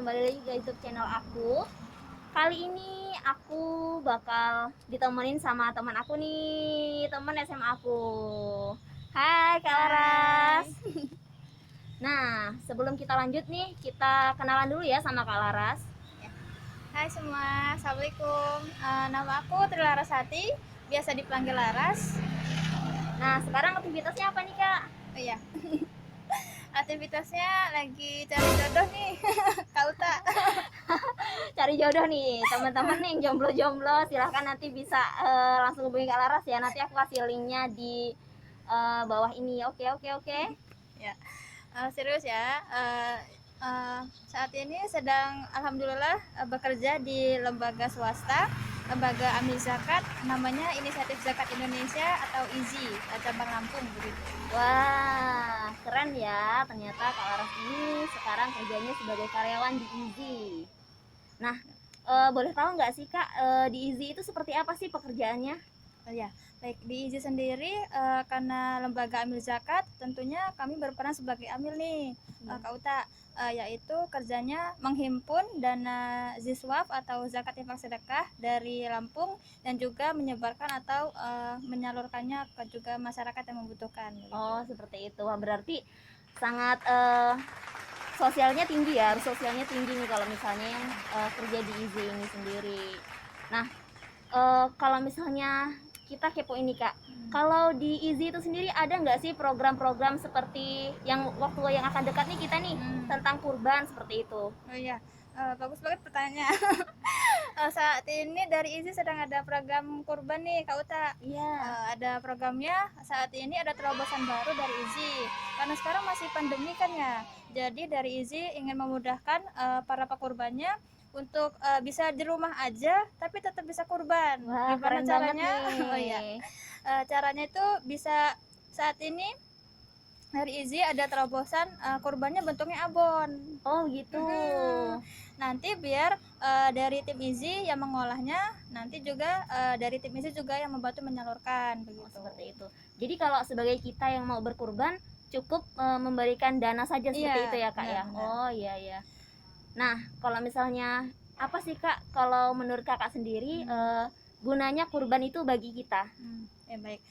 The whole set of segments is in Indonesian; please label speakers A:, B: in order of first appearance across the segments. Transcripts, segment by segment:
A: kembali lagi ke YouTube channel aku. Kali ini aku bakal ditemenin sama teman aku nih, teman SMA aku. Hai Kak Laras.
B: Hai.
A: Nah, sebelum kita lanjut nih, kita kenalan dulu ya sama Kak Laras.
B: Hai semua, Assalamualaikum. Nama aku Trilarasati, biasa dipanggil Laras.
A: Nah, sekarang aktivitasnya apa nih Kak?
B: Oh iya, aktivitasnya lagi cari jodoh nih, Kak Uta.
A: Cari jodoh nih, teman-teman nih yang jomblo-jomblo, silahkan nanti bisa langsung hubungi Kak Laras ya. Nanti aku kasih linknya di bawah ini. Oke, oke, oke.
B: Ya, serius ya. Saat ini sedang alhamdulillah bekerja di lembaga swasta, lembaga amil zakat, namanya Inisiatif Zakat Indonesia atau IZI, cabang Lampung begitu.
A: Wah, keren ya. Ternyata Kak Laras ini sekarang kerjanya sebagai karyawan di Easy. Nah, boleh tahu nggak sih Kak, di Easy itu seperti apa sih pekerjaannya?
B: Oh ya, baik di IZI sendiri karena lembaga amil zakat, tentunya kami berperan sebagai amil nih, Kak Uta, yaitu kerjanya menghimpun dana ziswaf atau zakat infak sedekah dari Lampung dan juga menyebarkan atau menyalurkannya ke juga masyarakat yang membutuhkan. Begitu.
A: Oh, seperti itu. Wah, berarti sangat sosialnya tinggi ya, harus sosialnya tinggi nih kalau misalnya yang kerja di Easy ini sendiri. Nah, kalau misalnya kita kepo ini Kak, kalau di Easy itu sendiri ada nggak sih program-program seperti yang waktu yang akan dekat nih kita nih tentang kurban seperti itu?
B: Oh iya, bagus banget pertanyaannya. Saat ini dari IZI sedang ada program kurban nih Kak Uta.
A: Iya.
B: Ada programnya saat ini, ada terobosan baru dari IZI karena sekarang masih pandemi kan ya. Jadi dari IZI ingin memudahkan para pekurbannya untuk bisa di rumah aja tapi tetap bisa kurban.
A: Wah,
B: Gimana
A: keren
B: caranya?
A: banget nih.
B: Oh iya, caranya itu bisa saat ini dari IZI ada terobosan kurbannya bentuknya abon.
A: Oh gitu.
B: Nanti biar dari tim IZI yang mengolahnya, nanti juga dari tim IZI juga yang membantu menyalurkan begitu.
A: Oh, seperti itu. Jadi kalau sebagai kita yang mau berkurban cukup memberikan dana saja seperti itu ya Kak ya.
B: Benar.
A: Oh iya ya. Nah, kalau misalnya apa sih Kak kalau menurut Kakak sendiri gunanya kurban itu bagi kita?
B: Ya baik.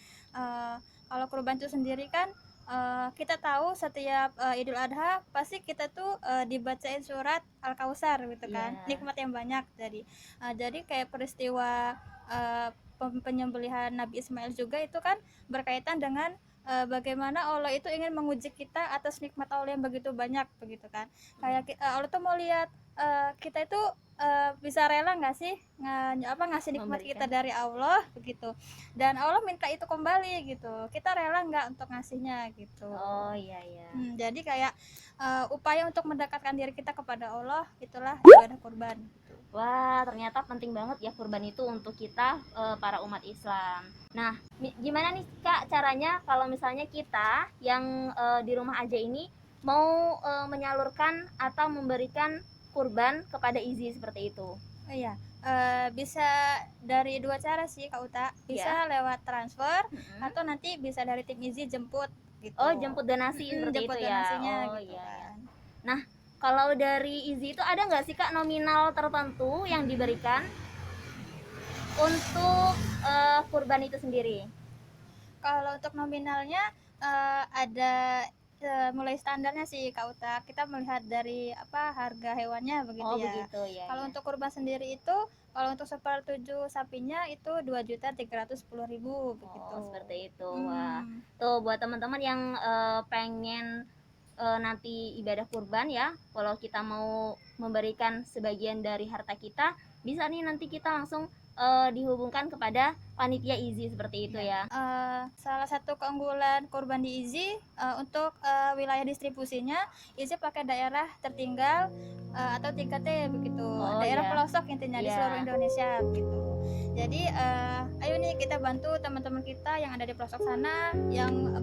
B: Kalau kurban itu sendiri kan kita tahu setiap Idul Adha pasti kita tuh dibacain surat Al-Kausar gitu kan. Nikmat yang banyak. Jadi kayak peristiwa penyembelihan Nabi Ismail juga itu kan berkaitan dengan bagaimana Allah itu ingin menguji kita atas nikmat Allah yang begitu banyak begitu kan. Kayak Allah tuh mau lihat kita itu bisa rela nggak sih ngasih nikmat kita dari Allah begitu, dan Allah minta itu kembali gitu, kita rela nggak untuk ngasihnya gitu.
A: Oh iya ya.
B: Jadi kayak upaya untuk mendekatkan diri kita kepada Allah, itulah ibadah kurban.
A: Wah, ternyata penting banget ya kurban itu untuk kita para umat Islam. Nah, gimana nih Kak caranya kalau misalnya kita yang di rumah aja ini mau menyalurkan atau memberikan kurban kepada Izzy seperti itu?
B: Oh iya, bisa dari dua cara sih Kak Uta. Bisa lewat transfer atau nanti bisa dari tim IZI jemput gitu.
A: Oh, jemput donasi seperti
B: jemput
A: itu
B: donasinya
A: ya. Oh
B: gitu
A: iya ya.
B: kan.
A: Nah, kalau dari IZI itu ada nggak sih Kak nominal tertentu yang diberikan untuk kurban itu sendiri?
B: Kalau untuk nominalnya ada mulai standarnya sih Kak Uta. Kita melihat dari harga hewannya begitu
A: Oh
B: ya.
A: begitu ya.
B: Kalau
A: Ya.
B: untuk kurban sendiri itu, kalau untuk sepertujuh sapinya itu 2.310.000 begitu.
A: Oh seperti itu. Wah, tuh buat teman-teman yang pengen nanti ibadah kurban ya, kalau kita mau memberikan sebagian dari harta kita, bisa nih nanti kita langsung dihubungkan kepada panitia IZI seperti itu ya.
B: Salah satu keunggulan kurban di IZI untuk wilayah distribusinya, IZI pakai daerah tertinggal atau 3T begitu, daerah pelosok intinya di seluruh Indonesia begitu. Jadi ayo nih kita bantu teman-teman kita yang ada di pelosok sana, yang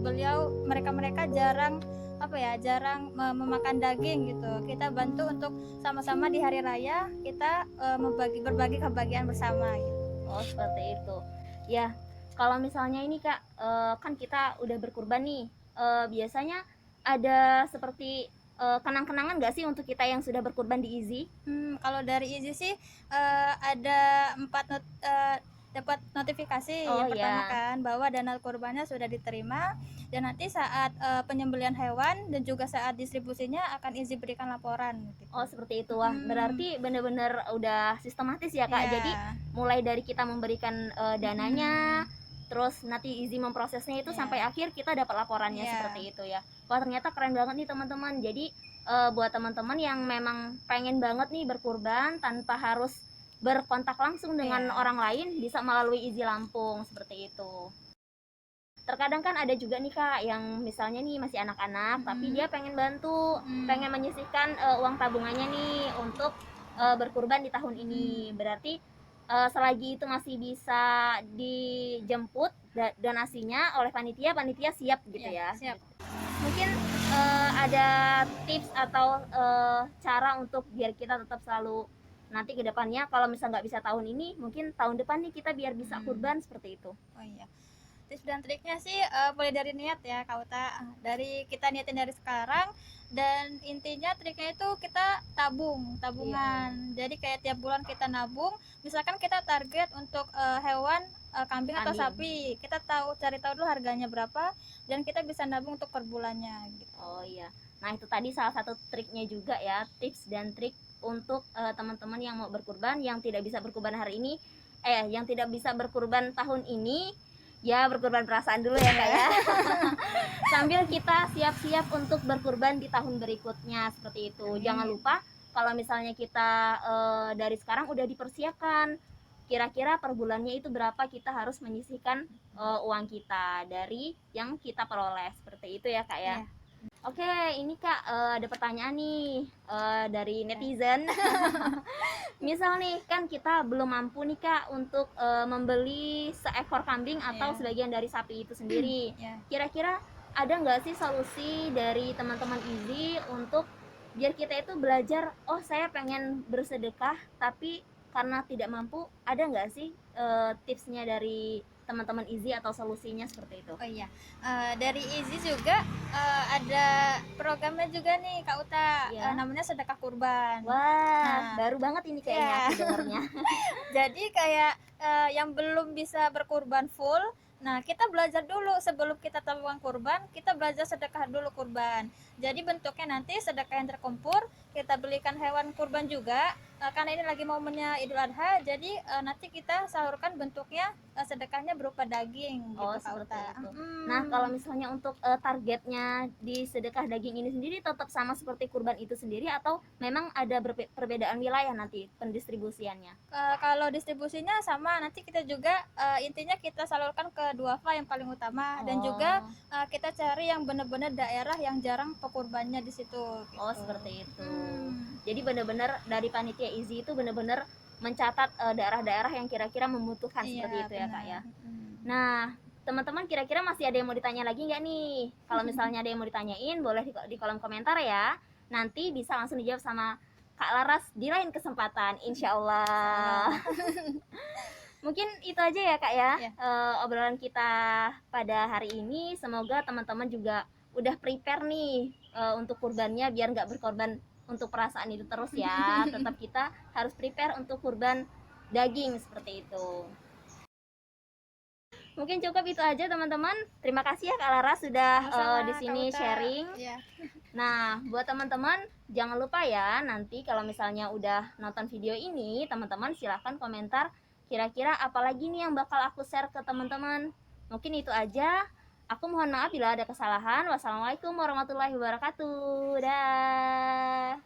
B: mereka jarang memakan daging gitu. Kita bantu untuk sama-sama di hari raya kita berbagi kebahagiaan bersama gitu.
A: Oh seperti itu ya. Kalau misalnya ini Kak kan kita udah berkurban nih, biasanya ada seperti kenang-kenangan nggak sih untuk kita yang sudah berkurban di IZI?
B: Kalau dari Izi sih ada dapat notifikasi
A: Oh,
B: yang pertama
A: iya.
B: kan bahwa dana kurbannya sudah diterima, dan nanti saat penyembelihan hewan dan juga saat distribusinya akan Izi berikan laporan gitu.
A: Oh, seperti itu. Wah, berarti bener-bener udah sistematis ya, Kak.
B: Iya.
A: Jadi mulai dari kita memberikan dananya, terus nanti IZI memprosesnya itu
B: Iya.
A: sampai akhir kita dapat laporannya,
B: Iya.
A: seperti itu ya. Wah, ternyata keren banget nih teman-teman. Jadi buat teman-teman yang memang pengen banget nih berkurban tanpa harus berkontak langsung dengan
B: Iya.
A: orang lain, bisa melalui IZI Lampung, seperti itu. Terkadang kan ada juga nih Kak yang misalnya nih masih anak-anak tapi dia pengen bantu, pengen menyisihkan uang tabungannya nih untuk berkurban di tahun ini. Berarti selagi itu masih bisa dijemput donasinya oleh panitia, panitia siap gitu
B: Iya,
A: ya.
B: siap.
A: Mungkin ada tips atau cara untuk biar kita tetap selalu nanti ke depannya kalau misal nggak bisa tahun ini, mungkin tahun depan nih kita biar bisa kurban, seperti itu.
B: Oh iya, tips dan triknya sih mulai dari niat ya Kak Uta, dari kita niatin dari sekarang, dan intinya triknya itu kita tabungan. Jadi kayak tiap bulan kita nabung, misalkan kita target untuk hewan kambing atau sapi, kita cari tahu dulu harganya berapa, dan kita bisa nabung untuk per bulannya gitu.
A: Oh iya, nah itu tadi salah satu triknya juga ya, tips dan trik untuk teman-teman yang mau berkurban, yang tidak bisa berkurban hari ini, yang tidak bisa berkurban tahun ini, ya berkurban perasaan dulu ya Kak ya. Sambil kita siap-siap untuk berkurban di tahun berikutnya, seperti itu. Jangan lupa kalau misalnya kita dari sekarang udah dipersiapkan, kira-kira per bulannya itu berapa kita harus menyisihkan uang kita dari yang kita peroleh, seperti itu ya Kak ya. Oke, ini Kak ada pertanyaan nih dari netizen. Misal nih kan kita belum mampu nih Kak untuk membeli seekor kambing atau sebagian dari sapi itu sendiri. Kira-kira ada nggak sih solusi dari teman-teman IZI untuk biar kita itu belajar, oh saya pengen bersedekah tapi karena tidak mampu, ada nggak sih tipsnya dari teman-teman IZI atau solusinya seperti itu?
B: Oh iya, dari IZI juga ada programnya juga nih Kak Uta, namanya sedekah kurban.
A: Wah, baru banget ini kayaknya aku dengarnya.
B: Jadi kayak yang belum bisa berkurban full, nah kita belajar dulu sebelum kita tabungan kurban, kita belajar sedekah dulu kurban. Jadi bentuknya nanti sedekah yang terkumpul, kita belikan hewan kurban juga, karena ini lagi momennya Idul Adha, jadi nanti kita salurkan bentuknya sedekahnya berupa daging gitu Kak Uta.
A: Nah kalau misalnya untuk targetnya di sedekah daging ini sendiri tetap sama seperti kurban itu sendiri atau memang ada perbedaan wilayah nanti pendistribusiannya?
B: Kalau distribusinya sama, nanti kita juga intinya kita salurkan ke duafa yang paling utama, dan juga kita cari yang benar-benar daerah yang jarang pekurbannya di situ gitu.
A: Oh seperti itu. Jadi benar-benar dari panitia IZI itu benar-benar mencatat daerah-daerah yang kira-kira membutuhkan, seperti itu ya Kak ya. Nah teman-teman kira-kira masih ada yang mau ditanya lagi nggak nih? Kalau misalnya ada yang mau ditanyain boleh di kolom komentar ya, nanti bisa langsung dijawab sama Kak Laras di lain kesempatan, insya Allah. Mungkin itu aja ya Kak ya, obrolan kita pada hari ini. Semoga teman-teman juga udah prepare nih untuk kurbannya, biar nggak berkorban untuk perasaan itu terus ya. Tetap kita harus prepare untuk kurban daging, seperti itu. Mungkin cukup itu aja teman-teman. Terima kasih ya Kak Laras sudah di sini sharing. Nah, buat teman-teman jangan lupa ya, nanti kalau misalnya udah nonton video ini, teman-teman silahkan komentar kira-kira apalagi nih yang bakal aku share ke teman-teman. Mungkin itu aja. Aku mohon maaf bila ada kesalahan. Wassalamualaikum warahmatullahi wabarakatuh. Dah.